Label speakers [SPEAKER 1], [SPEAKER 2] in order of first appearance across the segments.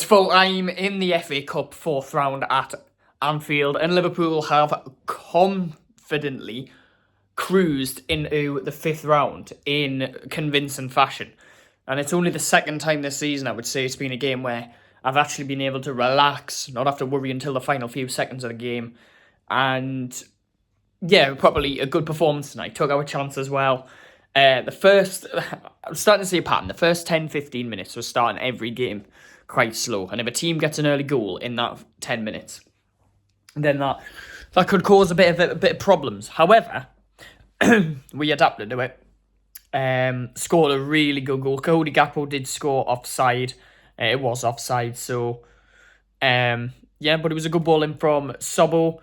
[SPEAKER 1] It's full time in the FA Cup 4th round at Anfield, and Liverpool have confidently cruised into the 5th round in convincing fashion. And it's only the second time this season, I would say, it's been a game where I've actually been able to relax, not have to worry until the final few seconds of the game. And yeah, probably a good performance tonight. Took our chance as well. I'm starting to see a pattern. The first 10-15 minutes was starting every game quite slow. And if a team gets an early goal in that 10 minutes, then that could cause a bit of problems. However, we adapted to it. Scored a really good goal. Cody Gakpo did score offside. It was offside, so but it was a good ball in from Sobo.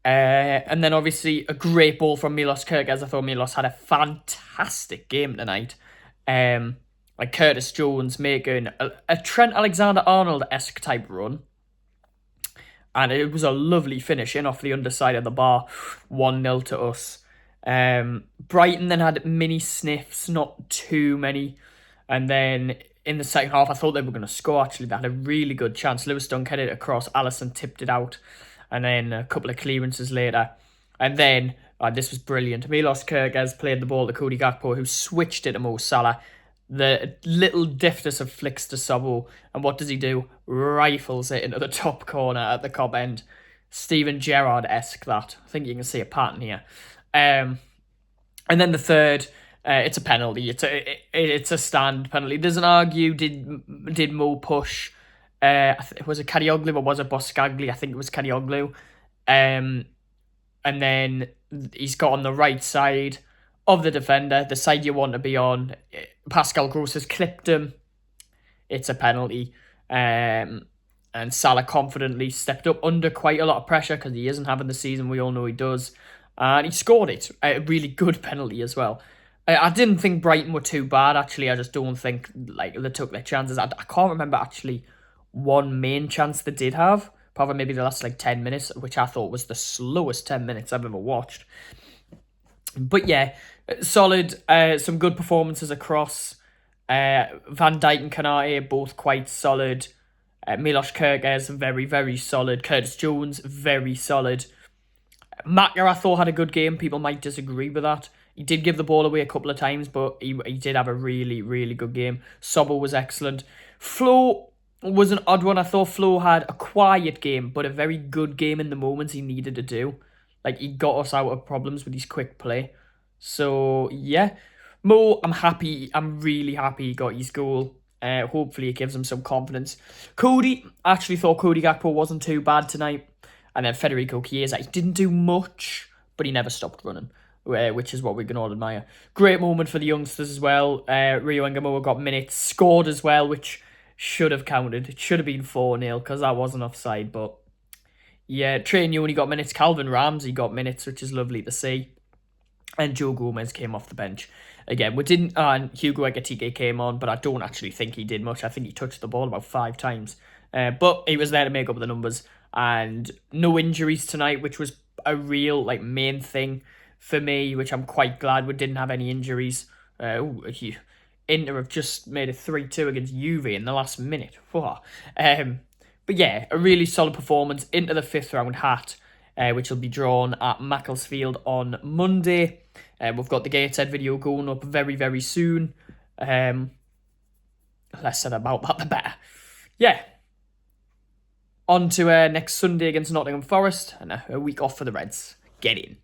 [SPEAKER 1] And then obviously a great ball from Milos Kerkez. I thought Milos had a fantastic game tonight. Like Curtis Jones making a Trent Alexander-Arnold-esque type run. And it was a lovely finish in off the underside of the bar. 1-0 to us. Brighton then had mini sniffs, not too many. And then in the second half, I thought they were going to score, actually. They had a really good chance. Lewis Dunk headed it across. Alisson tipped it out. And then a couple of clearances later. And then, this was brilliant. Milos Kerkez played the ball to Cody Gakpo, who switched it to Mo Salah. The little deftness of flicks to Sobo. And what does he do? Rifles it into the top corner at the Cobb end. Steven Gerrard-esque, that. I think you can see a pattern here. And then the third, it's a penalty. It's a stand penalty. Doesn't argue. Did Mo push? Was it Karioglu or was it Boscagli? I think it was Karioglu. And then he's got on the right side of the defender, the side you want to be on. Pascal Gross has clipped him. It's a penalty. And Salah confidently stepped up under quite a lot of pressure because he isn't having the season we all know he does. And he scored it. A really good penalty as well. I didn't think Brighton were too bad, actually. I just don't think they took their chances. I can't remember actually one main chance they did have. Probably maybe the last 10 minutes, which I thought was the slowest 10 minutes I've ever watched. But yeah, solid. Some good performances across. Van Dijk and Kanate, both quite solid. Milos Kerkez, very, very solid. Curtis Jones, very solid. Maka, I thought, had a good game. People might disagree with that. He did give the ball away a couple of times, but he did have a really, really good game. Sobo was excellent. Flo was an odd one. I thought Flo had a quiet game, but a very good game in the moments he needed to do. He got us out of problems with his quick play. So, yeah. Mo, I'm happy. I'm really happy he got his goal. Hopefully it gives him some confidence. Cody, I actually thought Cody Gakpo wasn't too bad tonight. And then Federico Chiesa, he didn't do much, but he never stopped running, which is what we can all admire. Great moment for the youngsters as well. Rio Ngamoa got minutes, scored as well, which should have counted. It should have been 4-0 because that wasn't offside. But yeah, Trey Newman got minutes. Calvin Ramsey got minutes, which is lovely to see. And Joe Gomez came off the bench. Again, and Hugo Ekitike came on, but I don't actually think he did much. I think he touched the ball about 5 times. But he was there to make up the numbers. And no injuries tonight, which was a real main thing for me, which I'm quite glad we didn't have any injuries. Inter have just made it 3-2 against Juve in the last minute. But yeah, a really solid performance into the 5th round hat, which will be drawn at Macclesfield on Monday. We've got the Gateshead video going up very, very soon. Less said about that, the better. Yeah. On to next Sunday against Nottingham Forest and a week off for the Reds. Get in.